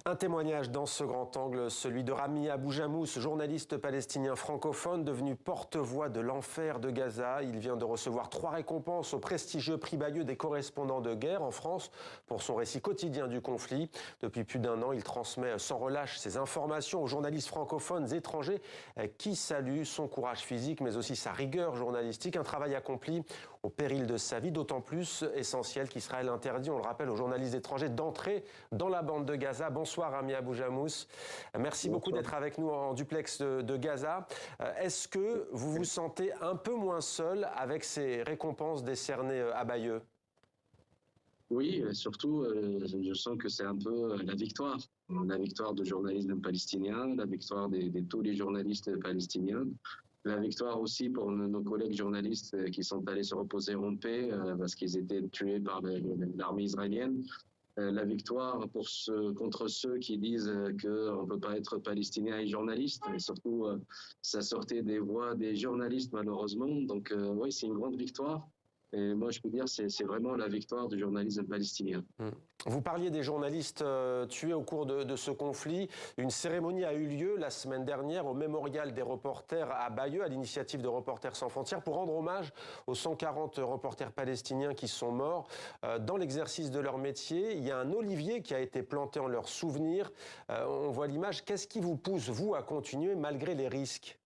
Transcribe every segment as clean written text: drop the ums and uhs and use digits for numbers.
Un témoignage dans ce grand angle, celui de Rami Abou-Jamous, journaliste palestinien francophone devenu porte-voix de l'enfer de Gaza. Il vient de recevoir 3 récompenses au prestigieux prix Bayeux des correspondants de guerre en France pour son récit quotidien du conflit. Depuis plus d'1 an, il transmet sans relâche ses informations aux journalistes francophones étrangers qui saluent son courage physique mais aussi sa rigueur journalistique. Un travail accompli au péril de sa vie, d'autant plus essentiel qu'Israël interdit, on le rappelle, aux journalistes étrangers d'entrer dans la bande de Gaza. Bonsoir Rami Abou-Jamous. Merci beaucoup d'être avec nous en duplex de Gaza. Est-ce que vous vous sentez un peu moins seul avec ces récompenses décernées à Bayeux? Oui, surtout, je sens que c'est un peu la victoire du journalisme palestinien, la victoire de tous les journalistes palestiniens, la victoire aussi pour nos collègues journalistes qui sont allés se reposer en paix parce qu'ils étaient tués par l'armée israélienne. La victoire contre ceux qui disent qu'on ne peut pas être palestinien et journaliste, et surtout ça sortait des voix des journalistes malheureusement. Donc oui, c'est une grande victoire. Et moi, je peux dire que c'est vraiment la victoire du journalisme palestinien. Vous parliez des journalistes tués au cours de ce conflit. Une cérémonie a eu lieu la semaine dernière au Mémorial des reporters à Bayeux, à l'initiative de Reporters sans frontières, pour rendre hommage aux 140 reporters palestiniens qui sont morts dans l'exercice de leur métier. Il y a un olivier qui a été planté en leur souvenir. On voit l'image. Qu'est-ce qui vous pousse, vous, à continuer malgré les risques ?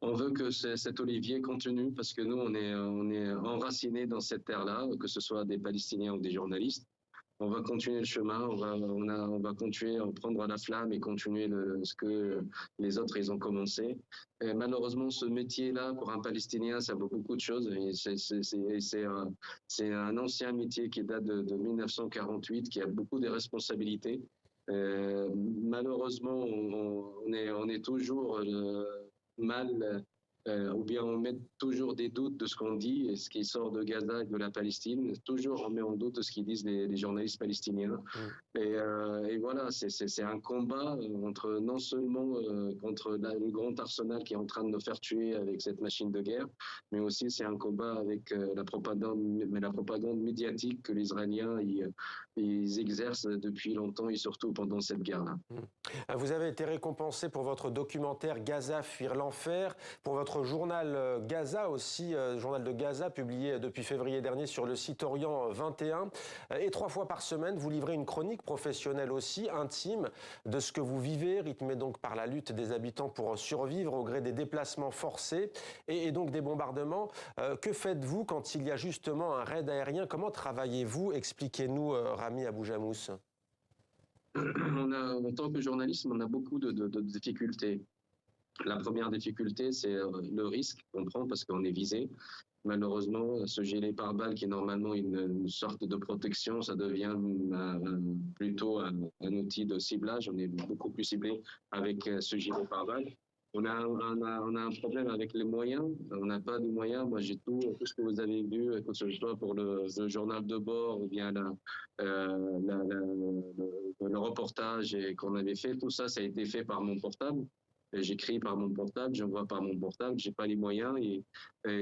On veut que cet olivier continue parce que nous, on est enracinés dans cette terre-là, que ce soit des Palestiniens ou des journalistes. On va continuer le chemin, on va continuer à prendre la flamme et continuer ce que les autres ils ont commencé. Et malheureusement, ce métier-là, pour un Palestinien, ça vaut beaucoup de choses. C'est un ancien métier qui date de 1948, qui a beaucoup de responsabilités. Malheureusement, on est toujours mal, ou bien on met toujours des doutes de ce qu'on dit et ce qui sort de Gaza et de la Palestine. Toujours on met en doute ce qu'ils disent les journalistes palestiniens. Et voilà, c'est un combat entre non seulement contre le grand arsenal qui est en train de nous faire tuer avec cette machine de guerre, mais aussi c'est un combat avec la propagande médiatique que les Israéliens ils exercent depuis longtemps et surtout pendant cette guerre-là. Vous avez été récompensé pour votre documentaire Gaza, fuir l'enfer, pour votre journal Gaza aussi, journal de Gaza publié depuis février dernier sur le site Orient 21. Et 3 fois par semaine, vous livrez une chronique professionnelle aussi, intime, de ce que vous vivez, rythmée donc par la lutte des habitants pour survivre au gré des déplacements forcés et donc des bombardements. Que faites-vous quand il y a justement un raid aérien? Comment travaillez-vous? Expliquez-nous, Rami Abou-Jamous. En tant que journaliste, on a beaucoup de difficultés. La première difficulté, c'est le risque qu'on prend parce qu'on est visé. Malheureusement, ce gilet pare-balles qui est normalement une sorte de protection, ça devient plutôt un outil de ciblage. On est beaucoup plus ciblé avec ce gilet pare-balles. On a un problème avec les moyens. On n'a pas de moyens. Moi, j'ai tout ce que vous avez vu, que ce soit pour le journal de bord ou bien le reportage qu'on avait fait. Tout ça, ça a été fait par mon portable. J'écris par mon portable, j'envoie par mon portable, j'ai pas les moyens. Et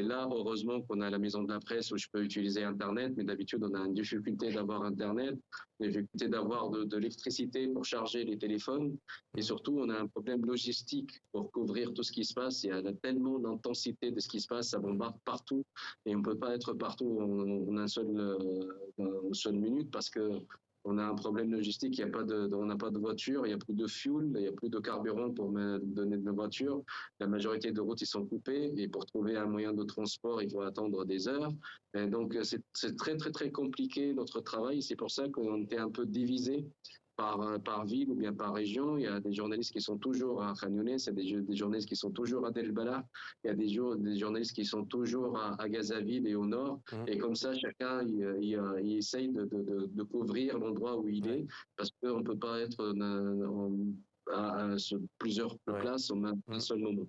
là, heureusement qu'on a la maison de la presse où je peux utiliser Internet, mais d'habitude, on a une difficulté d'avoir Internet, une difficulté d'avoir de l'électricité pour charger les téléphones. Et surtout, on a un problème logistique pour couvrir tout ce qui se passe. Il y a tellement d'intensité de ce qui se passe, ça bombarde partout. Et on peut pas être partout en une seule minute parce que on a un problème logistique, on n'a pas de voiture, il n'y a plus de fuel, il n'y a plus de carburant pour me donner de voiture. La majorité de routes, ils sont coupées et pour trouver un moyen de transport, il faut attendre des heures. Et donc, c'est très, très, très compliqué notre travail. C'est pour ça qu'on était un peu divisé par ville ou bien par région. Il y a des journalistes qui sont toujours à Khan Younes, il y a des journalistes qui sont toujours à Deir el-Balah, il y a des journalistes qui sont toujours à Gazaville et au nord. Et comme ça, chacun il essaye de couvrir l'endroit où il est, parce qu'on ne peut pas être à plusieurs places en un seul moment.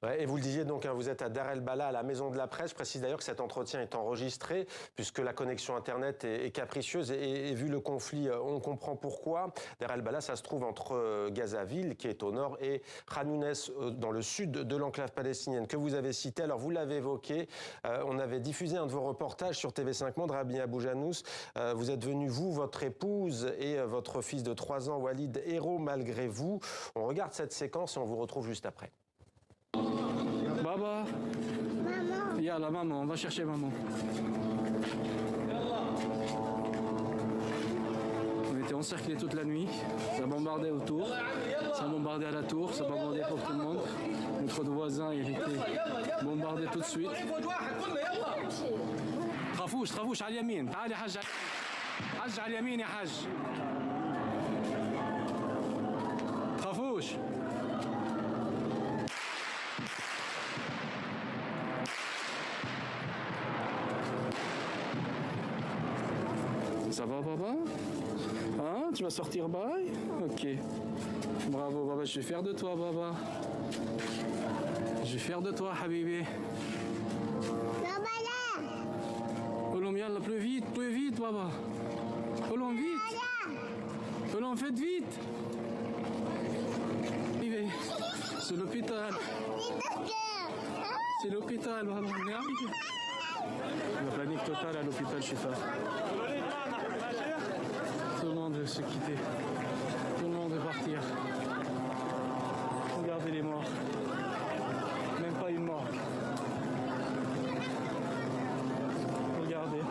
Ouais, et vous le disiez donc, hein, vous êtes à Dar el Bala, à la Maison de la Presse. Je précise d'ailleurs que cet entretien est enregistré, puisque la connexion Internet est capricieuse. Et vu le conflit, on comprend pourquoi. Dar el Bala, ça se trouve entre Gazaville, qui est au nord, et Khan Younes, dans le sud de l'enclave palestinienne que vous avez cité. Alors, vous l'avez évoqué, on avait diffusé un de vos reportages sur TV5 Monde, Rami Abou-Janous. Vous êtes venu, vous, votre épouse et votre fils de 3 ans, Walid, héros malgré vous. On regarde cette séquence et on vous retrouve juste après. Baba, maman. Yalla, maman, on va chercher maman. On était encerclés toute la nuit, ça bombardait autour, ça bombardait à la tour, ça bombardait pour tout le monde. Notre voisin, il était bombardé tout de suite. خافوش خافوش على اليمين تعال يا حاج حاج على اليمين يا حاج خافوش Ça va, Baba? Hein? Tu vas sortir bail? Ok. Bravo, Baba. Je vais faire de toi, Baba. Je vais faire de toi, Habibi. Olom, yalla, plus vite, Baba. Olom, vite. Olom, faites vite. C'est l'hôpital. C'est l'hôpital, Baba. La panique totale à l'hôpital Shifa. Tout le monde veut se quitter. Tout le monde veut partir. Regardez les morts. Même pas une mort. Regardez.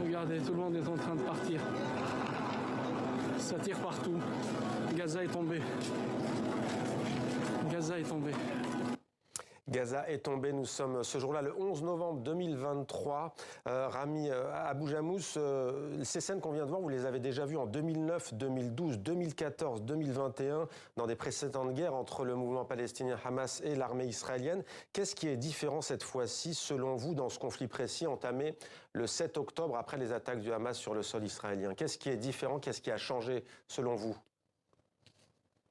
Regardez, tout le monde est en train de partir. Ça tire partout. Gaza est tombé. Gaza est tombé. Gaza est tombé. Nous sommes ce jour-là, le 11 novembre 2023. Rami Abou-Janous, ces scènes qu'on vient de voir, vous les avez déjà vues en 2009, 2012, 2014, 2021, dans des précédentes guerres entre le mouvement palestinien Hamas et l'armée israélienne. Qu'est-ce qui est différent cette fois-ci, selon vous, dans ce conflit précis entamé le 7 octobre après les attaques du Hamas sur le sol israélien? Qu'est-ce qui est différent? Qu'est-ce qui a changé, selon vous?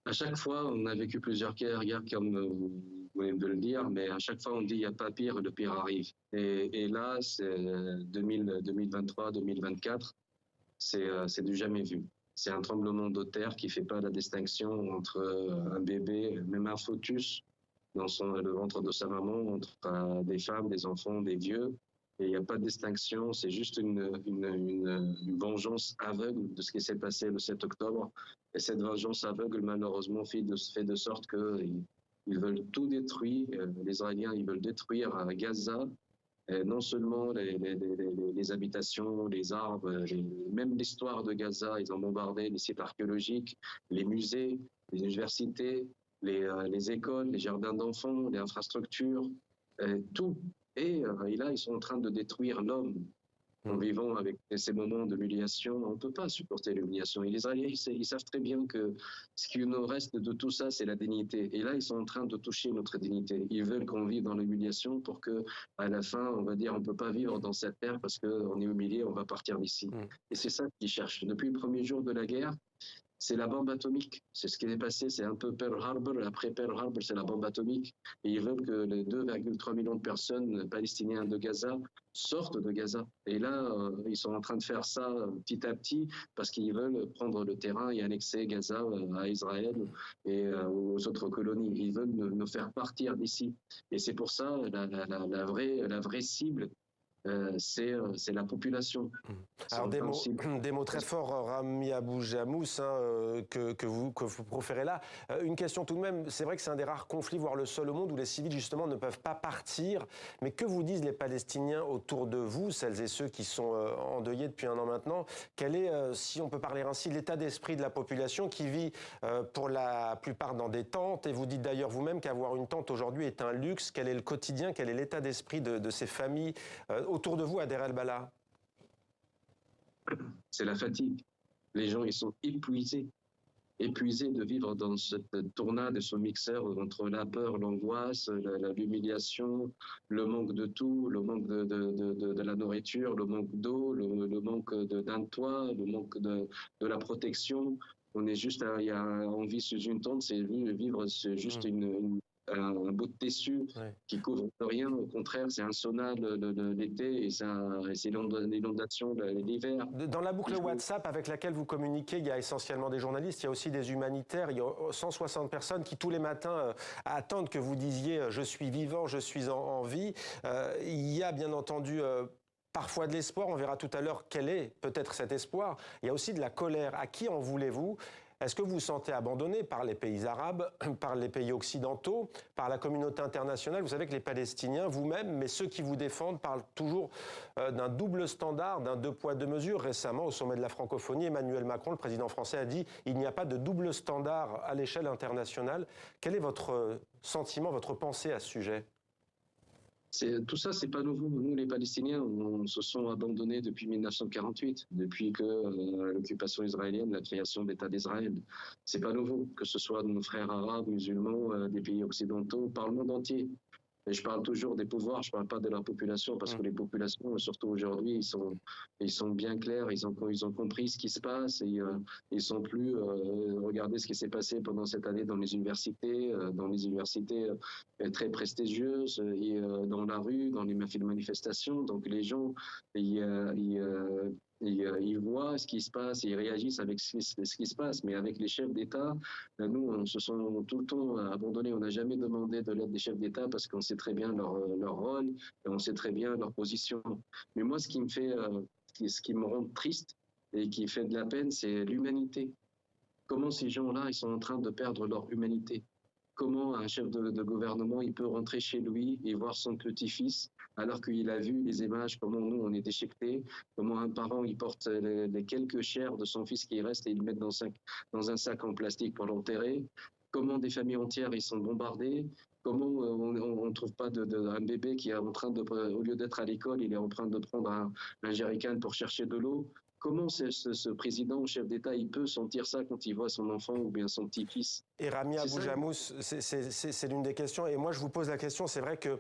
À chaque fois, on a vécu plusieurs guerres comme vous venez de le dire, mais à chaque fois, on dit il n'y a pas pire, le pire arrive. Et là, c'est 2023-2024, c'est du jamais vu. C'est un tremblement de terre qui ne fait pas la distinction entre un bébé, même un fœtus, dans le ventre de sa maman, entre des femmes, des enfants, des vieux. Et il n'y a pas de distinction, c'est juste une vengeance aveugle de ce qui s'est passé le 7 octobre. Et cette vengeance aveugle, malheureusement, fait de sorte qu'ils veulent tout détruire. Les Israéliens, ils veulent détruire Gaza, et non seulement les habitations, les arbres, même l'histoire de Gaza. Ils ont bombardé les sites archéologiques, les musées, les universités, les écoles, les jardins d'enfants, les infrastructures, tout. Et là, ils sont en train de détruire l'homme. En vivant avec ces moments d'humiliation, on ne peut pas supporter l'humiliation. Et les Israéliens, ils savent très bien que ce qui nous reste de tout ça, c'est la dignité. Et là, ils sont en train de toucher notre dignité. Ils veulent qu'on vive dans l'humiliation pour que, à la fin, on va dire, on ne peut pas vivre dans cette terre parce qu'on est humilié, on va partir d'ici. Et c'est ça qu'ils cherchent. Depuis le premier jour de la guerre, c'est la bombe atomique. C'est ce qui est passé, c'est un peu Pearl Harbor. Après Pearl Harbor, c'est la bombe atomique. Et ils veulent que les 2,3 millions de personnes palestiniennes de Gaza sortent de Gaza. Et là, ils sont en train de faire ça petit à petit parce qu'ils veulent prendre le terrain et annexer Gaza à Israël et aux autres colonies. Ils veulent nous faire partir d'ici. Et c'est pour ça, la vraie cible, c'est la population. Alors des mots très forts, Rami Abou-Janous, que vous proférez là. Une question tout de même, c'est vrai que c'est un des rares conflits, voire le seul au monde, où les civils justement ne peuvent pas partir. Mais que vous disent les Palestiniens autour de vous, celles et ceux qui sont endeuillés depuis un an maintenant? Quel est, si on peut parler ainsi, l'état d'esprit de la population qui vit pour la plupart dans des tentes? Et vous dites d'ailleurs vous-même qu'avoir une tente aujourd'hui est un luxe. Quel est le quotidien? Quel est l'état d'esprit de ces familles autour de vous à Deir el-Bala? C'est la fatigue. Les gens, ils sont épuisés de vivre dans cette tournade, ce mixeur entre la peur, l'angoisse, l'humiliation, le manque de tout, le manque de la nourriture, le manque d'eau, le manque d'un toit, le manque de la protection. On est juste, on vit sous une tente, c'est vivre, c'est juste un bout de tissu Ouais. qui couvre rien. Au contraire, c'est un sauna l'été et c'est l'inondation l'hiver. Dans la boucle Il faut- WhatsApp avec laquelle vous communiquez, il y a essentiellement des journalistes, il y a aussi des humanitaires, il y a 160 personnes qui tous les matins attendent que vous disiez je suis vivant, je suis en vie. Il y a bien entendu parfois de l'espoir, on verra tout à l'heure quel est peut-être cet espoir. Il y a aussi de la colère. À qui en voulez-vous? Est-ce que vous vous sentez abandonné par les pays arabes, par les pays occidentaux, par la communauté internationale? Vous savez que les Palestiniens, vous-même, mais ceux qui vous défendent, parlent toujours d'un double standard, d'un deux poids, deux mesures. Récemment, au sommet de la francophonie, Emmanuel Macron, le président français, a dit « Il n'y a pas de double standard à l'échelle internationale ». Quel est votre sentiment, votre pensée à ce sujet? Tout ça, c'est pas nouveau. Nous, les Palestiniens, on se sont abandonnés depuis 1948, depuis que l'occupation israélienne, la création d'État d'Israël. C'est pas nouveau, que ce soit nos frères arabes, musulmans, des pays occidentaux, par le monde entier. Et je parle toujours des pouvoirs, je parle pas de la population, parce que les populations, surtout aujourd'hui, ils sont bien clairs, ils ont compris ce qui se passe et ils sont plus. Regardez ce qui s'est passé pendant cette année dans les universités, très prestigieuses, et dans la rue, dans les manifestations. Donc les gens, ils voient ce qui se passe, et ils réagissent avec ce qui se passe. Mais avec les chefs d'État, nous, on se sent tout le temps abandonnés. On n'a jamais demandé de l'aide des chefs d'État parce qu'on sait très bien leur rôle et on sait très bien leur position. Mais moi, ce qui me rend triste et qui fait de la peine, c'est l'humanité. Comment ces gens-là, ils sont en train de perdre leur humanité? Comment un chef de gouvernement, il peut rentrer chez lui et voir son petit-fils alors qu'il a vu les images, comment nous, on est déchiquetés, comment un parent, il porte les quelques chairs de son fils qui restent et il le met dans un sac en plastique pour l'enterrer, comment des familles entières, ils sont bombardées, comment on ne trouve pas un bébé qui est en train de, au lieu d'être à l'école, il est en train de prendre un jerrycan pour chercher de l'eau. Comment ce président ou chef d'État, il peut sentir ça quand il voit son enfant ou bien son petit-fils? Et Rami C'est ça. Abou-Jamous, c'est l'une des questions. Et moi, je vous pose la question, c'est vrai que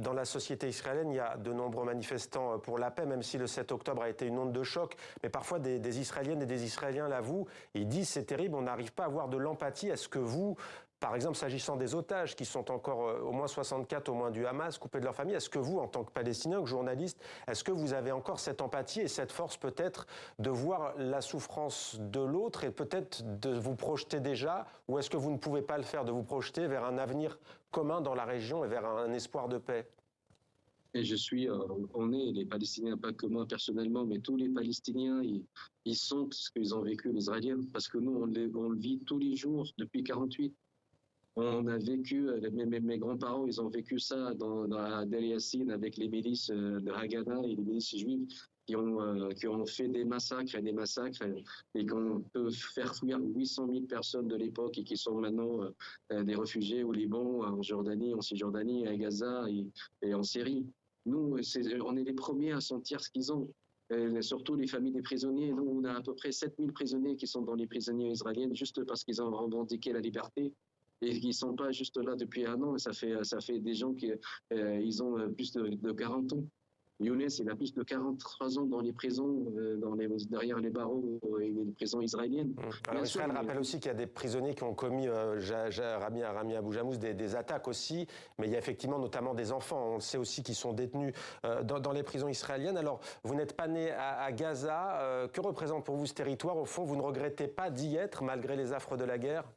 dans la société israélienne, il y a de nombreux manifestants pour la paix, même si le 7 octobre a été une onde de choc. Mais parfois, des Israéliennes et des Israéliens l'avouent, ils disent c'est terrible, on n'arrive pas à avoir de l'empathie. Est-ce que vous, par exemple, s'agissant des otages, qui sont encore au moins 64, au moins du Hamas, coupés de leur famille, est-ce que vous, en tant que Palestinien, que journaliste, est-ce que vous avez encore cette empathie et cette force peut-être de voir la souffrance de l'autre et peut-être de vous projeter déjà, ou est-ce que vous ne pouvez pas le faire, de vous projeter vers un avenir commun dans la région et vers un espoir de paix? Et on est les Palestiniens, pas que moi personnellement, mais tous les Palestiniens, ils sentent ce qu'ils ont vécu, les Israéliens, parce que nous, on le vit tous les jours depuis 48. On a vécu, mes grands-parents, ils ont vécu ça à Deir Yassin avec les milices de Haganah et les milices juives qui ont fait des massacres et qu'on peut faire fuir 800 000 personnes de l'époque et qui sont maintenant des réfugiés au Liban, en Jordanie, en Cisjordanie, à Gaza et en Syrie. Nous, on est les premiers à sentir ce qu'ils ont. Surtout les familles des prisonniers. Nous, on a à peu près 7000 prisonniers qui sont dans les prisonniers israéliennes juste parce qu'ils ont revendiqué la liberté. Et qui ne sont pas juste là depuis un an, ça fait des gens qui ils ont plus de 40 ans. Younes, il a plus de 43 ans dans les prisons, derrière les barreaux et les prisons israéliennes. Alors Israël rappelle aussi qu'il y a des prisonniers qui ont commis, Rami Abou-Jamous, des attaques aussi, mais il y a effectivement notamment des enfants, on le sait aussi, qui sont détenus dans les prisons israéliennes. Alors, vous n'êtes pas né à Gaza, que représente pour vous ce territoire? Au fond, vous ne regrettez pas d'y être, malgré les affres de la guerre?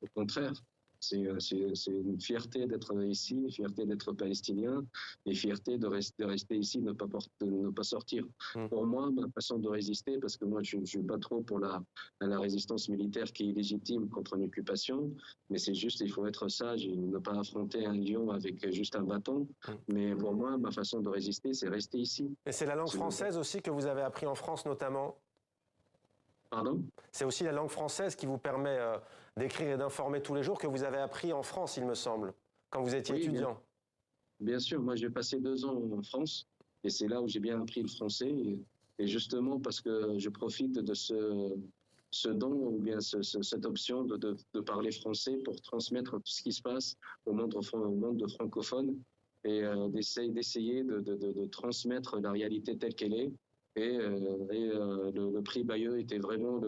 Au contraire, c'est une fierté d'être ici, une fierté d'être palestinien, et fierté de rester ici, de ne pas sortir. Pour moi, ma façon de résister, parce que moi je ne suis pas trop pour la résistance militaire qui est légitime contre une occupation, mais c'est juste, il faut être sage et ne pas affronter un lion avec juste un bâton. Mais pour moi, ma façon de résister, c'est rester ici. Et c'est la langue française aussi que vous avez appris en France notamment? Pardon? C'est aussi la langue française qui vous permet d'écrire et d'informer tous les jours, que vous avez appris en France, il me semble, quand vous étiez étudiant. Bien sûr, moi j'ai passé 2 ans en France et c'est là où j'ai bien appris le français. Et justement parce que je profite de ce don ou bien cette option de parler français pour transmettre tout ce qui se passe au monde de francophones et d'essayer de transmettre la réalité telle qu'elle est. Et le prix Bayeux était vraiment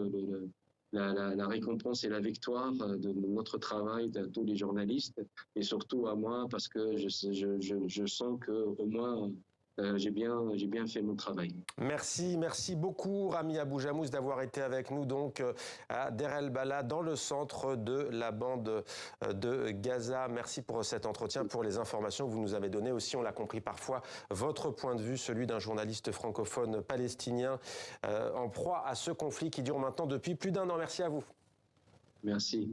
la récompense et la victoire de notre travail, de tous les journalistes, et surtout à moi, parce que je sens que au moins j'ai bien fait mon travail. Merci beaucoup Rami Abou Jamous d'avoir été avec nous donc à Deir el-Bala, dans le centre de la bande de Gaza. Merci pour cet entretien, pour les informations que vous nous avez données aussi. On l'a compris parfois, votre point de vue, celui d'un journaliste francophone palestinien en proie à ce conflit qui dure maintenant depuis plus d'1 an. Merci à vous. Merci.